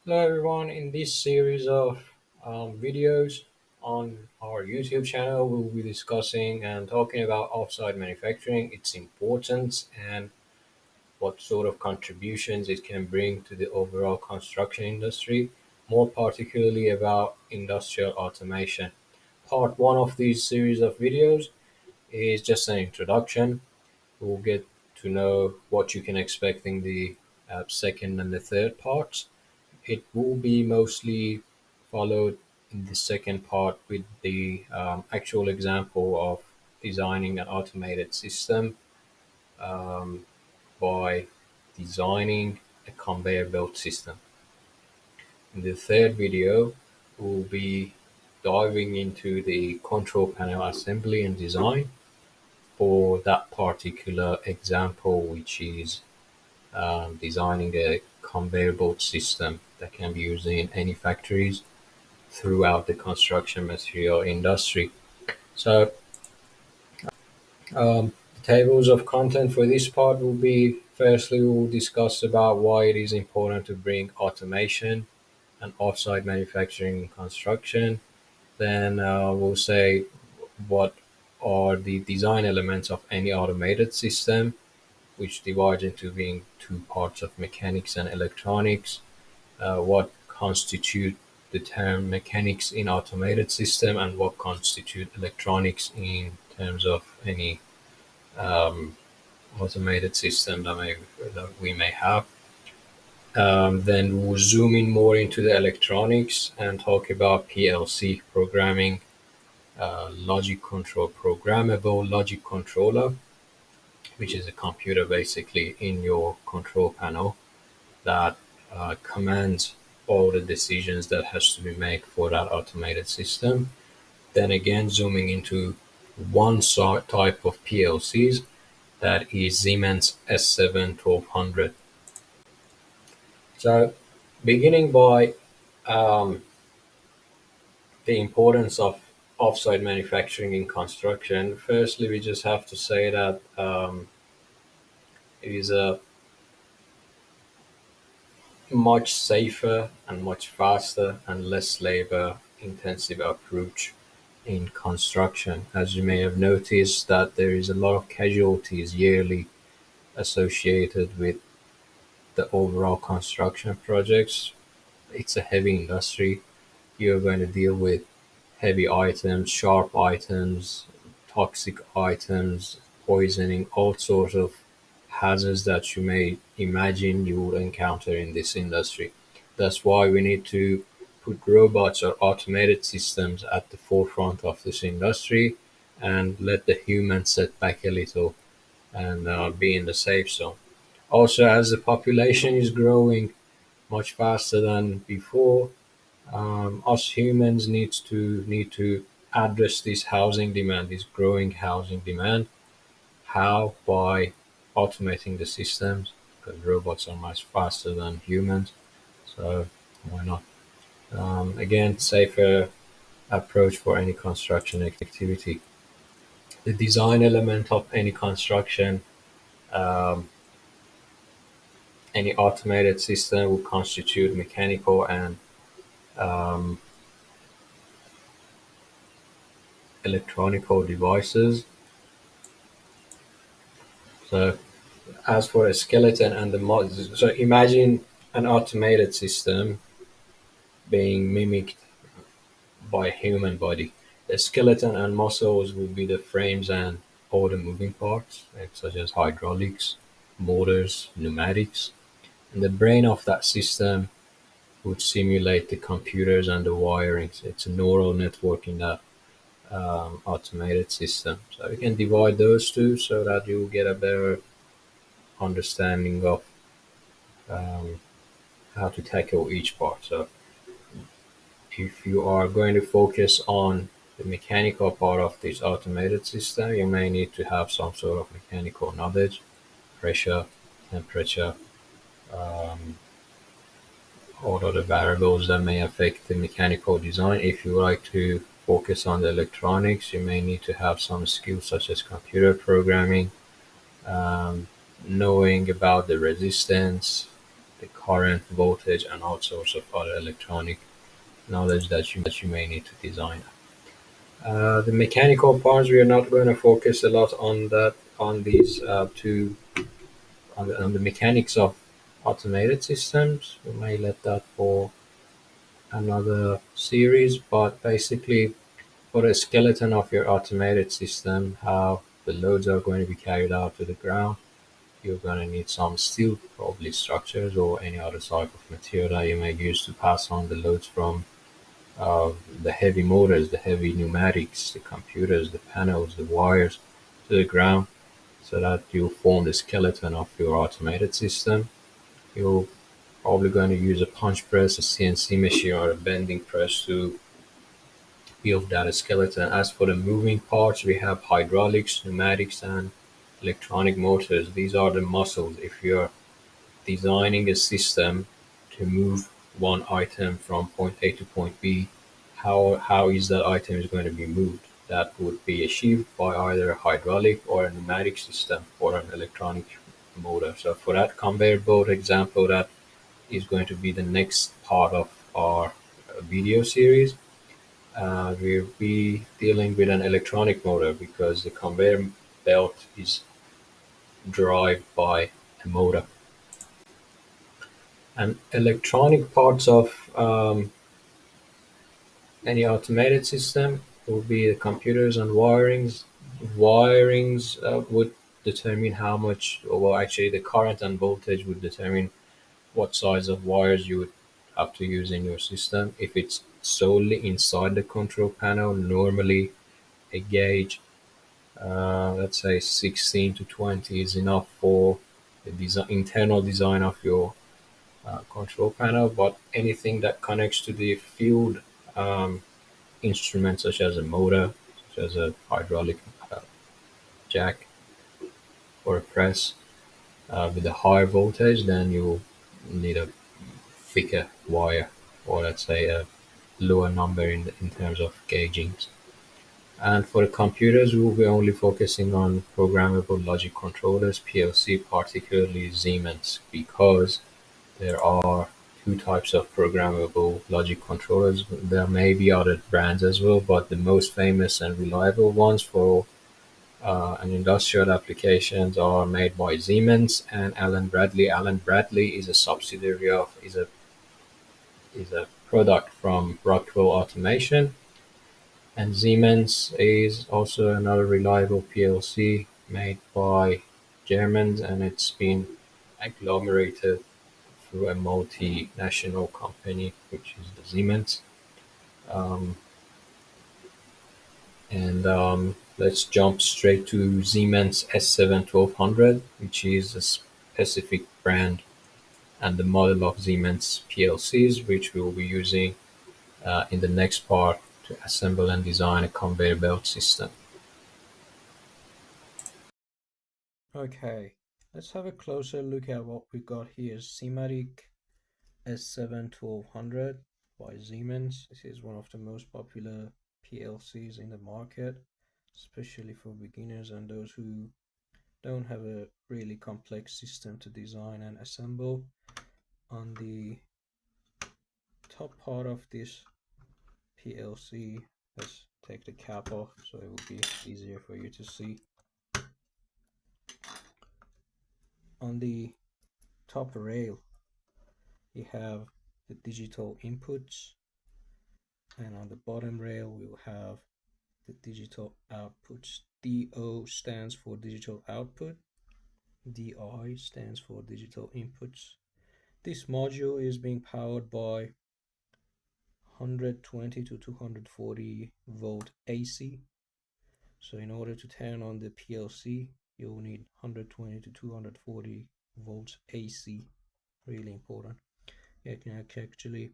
Hello everyone, in this series of videos on our YouTube channel, we'll be discussing and talking about offsite manufacturing, its importance, and what sort of contributions it can bring to the overall construction industry, more particularly about industrial automation. Part one of this series of videos is just an introduction. We'll get to know what you can expect in the second and the third parts. It will be mostly followed in the second part with the actual example of designing an automated system um, by designing a conveyor belt system. In the third video, we'll be diving into the control panel assembly and design for that particular example, which is designing a conveyor belt system that can be used in any factories throughout the construction material industry. So, the tables of content for this part will be firstly, we'll discuss about why it is important to bring automation and offsite manufacturing in construction. Then we'll say what are the design elements of any automated system, which divides into being two parts of mechanics and electronics. What constitute the term mechanics in automated system and what constitute electronics in terms of any um, automated system that we may have. Then we'll zoom in more into the electronics and talk about PLC programming, logic control, programmable logic controller, which is a computer basically in your control panel that commands all the decisions that has to be made for that automated system. Then again, zooming into one type of PLCs, that is Siemens S7 1200. So, beginning by um, the importance of offsite manufacturing in construction, firstly, we just have to say that it is a much safer and much faster and less labor intensive approach in construction. As you may have noticed that there is a lot of casualties yearly associated with the overall construction projects. It's a heavy industry. You're going to deal with heavy items, sharp items, toxic items, poisoning, all sorts of hazards that you may imagine you would encounter in this industry. That's why we need to put robots or automated systems at the forefront of this industry and let the humans set back a little and be in the safe zone. Also, as the population is growing much faster than before, us humans need to address this housing demand, this growing housing demand. How? By automating the systems, because robots are much faster than humans. So why not? Again, safer approach for any construction activity. The design element of any construction, um, any automated system will constitute mechanical and um, electronical devices. So as for a skeleton and the mod, so imagine an automated system being mimicked by a human body. The skeleton and muscles will be the frames and all the moving parts, such as hydraulics, motors, pneumatics. And the brain of that system would simulate the computers and the wiring. So it's a neural network in that automated system. So we can divide those two so that you get a better understanding of um, how to tackle each part. So if you are going to focus on the mechanical part of this automated system, you may need to have some sort of mechanical knowledge, pressure, temperature, um, all other variables that may affect the mechanical design. If you like to focus on the electronics, you may need to have some skills such as computer programming, um, knowing about the resistance, the current, voltage, and all sorts of other electronic knowledge that you may need to design. The mechanical parts, we are not going to focus a lot on that, on these two, on the mechanics of automated systems. We may let that for another series, but basically, for the skeleton of your automated system, how the loads are going to be carried out to the ground, you're going to need some steel, probably structures or any other type of material that you may use to pass on the loads from the heavy motors, the heavy pneumatics, the computers, the panels, the wires to the ground so that you form the skeleton of your automated system. You're probably going to use a punch press, a CNC machine, or a bending press to build that skeleton. As for the moving parts, we have hydraulics, pneumatics, and electronic motors. These are the muscles. If you're designing a system to move one item from point A to point B, how is that item is going to be moved? That would be achieved by either a hydraulic or a pneumatic system or an electronic motor. So for that conveyor belt example, that is going to be the next part of our video series. We'll be dealing with an electronic motor because the conveyor belt is driven by a motor. And electronic parts of any automated system will be the computers and wirings. Wirings would determine how much, well, actually, the current and voltage would determine what size of wires you would have to use in your system. If it's solely inside the control panel, normally a gauge, let's say 16 to 20, is enough for the internal design of your control panel. But anything that connects to the field um, instruments, such as a motor, such as a hydraulic uh, jack or a press, with a higher voltage, then you need a thicker wire, or let's say a lower number in terms of gaugings. And for the computers, we will be only focusing on programmable logic controllers, PLC, particularly Siemens, because there are two types of programmable logic controllers. There may be other brands as well, but the most famous and reliable ones for and industrial applications are made by Siemens and Allen Bradley. Allen Bradley is a subsidiary of is a product from Rockwell Automation, and Siemens is also another reliable PLC made by Germans, and it's been agglomerated through a multinational company, which is the Siemens. Um, and let's jump straight to Siemens S7 1200, which is a specific brand and the model of Siemens PLCs, which we will be using in the next part to assemble and design a conveyor belt system. Okay, let's have a closer look at what we got here. Simatic S7 1200 by Siemens. This is one of the most popular PLCs in the market, especially for beginners and those who don't have a really complex system to design and assemble. On the top part of this PLC, let's take the cap off so it will be easier for you to see. On the top rail, you have the digital inputs, and on the bottom rail, we will have the digital outputs. DO stands for digital output, DI stands for digital inputs. This module is being powered by 120 to 240 volt AC. So in order to turn on the PLC, you'll need 120 to 240 volts AC. Really important. You can actually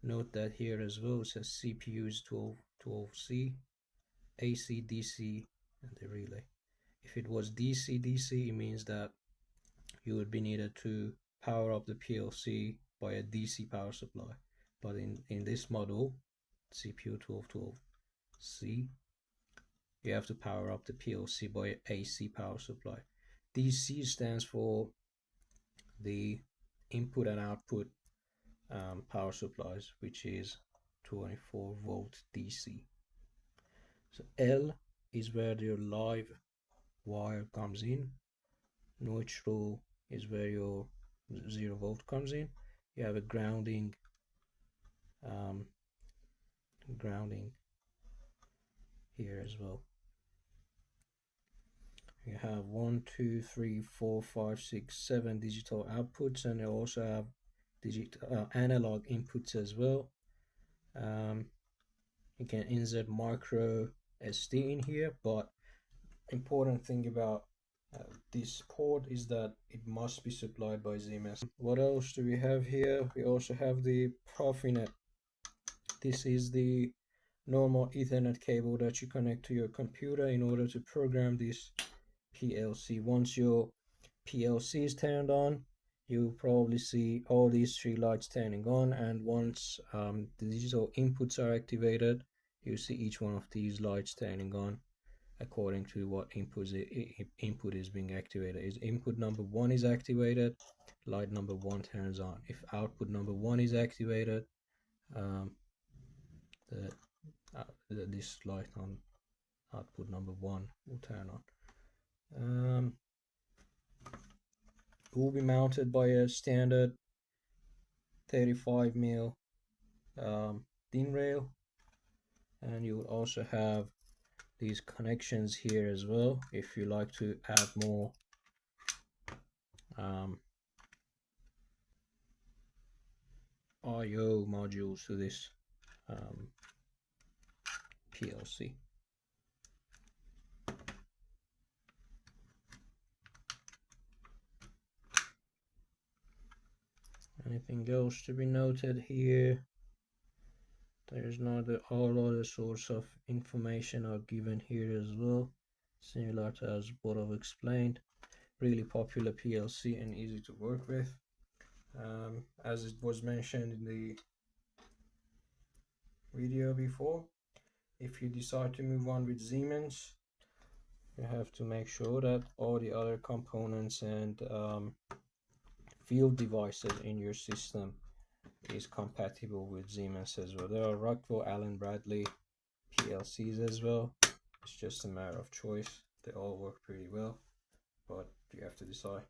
note that here as well. It says CPU is 12C, AC, DC, and the relay. If it was DC, DC, it means that you would be needed to power up the PLC by a DC power supply. But in this model, CPU 1212C, you have to power up the PLC by an AC power supply. DC stands for the input and output power supplies, which is 24 volt DC. So L is where your live wire comes in. Neutral is where your 0 volt comes in. You have a um, grounding here as well. You have 1, 2, 3, 4, 5, 6, 7 digital outputs, and you also have digital analog inputs as well. You can insert micro SD in here, but important thing about this port is that it must be supplied by Siemens. What else do we have here? We also have the Profinet. This is the normal Ethernet cable that you connect to your computer in order to program this PLC. Once your PLC is turned on, you'll probably see all these three lights turning on, and once the digital inputs are activated, you see each one of these lights turning on according to what input is being activated. If input number 1 is activated, light number 1 turns on. If output number 1 is activated, um, this light on output number 1 will turn on. It will be mounted by a standard 35mm DIN rail, and you will also have these connections here as well if you like to add more I/O modules to this PLC. Anything else to be noted here? There's not all other sorts of information are given here as well, similar to as what I've explained. Really popular PLC and easy to work with. As it was mentioned in the video before, if you decide to move on with Siemens, you have to make sure that all the other components and field devices in your system is compatible with Siemens as well. There are Rockwell, Allen Bradley PLCs as well. It's just a matter of choice. They all work pretty well, but you have to decide.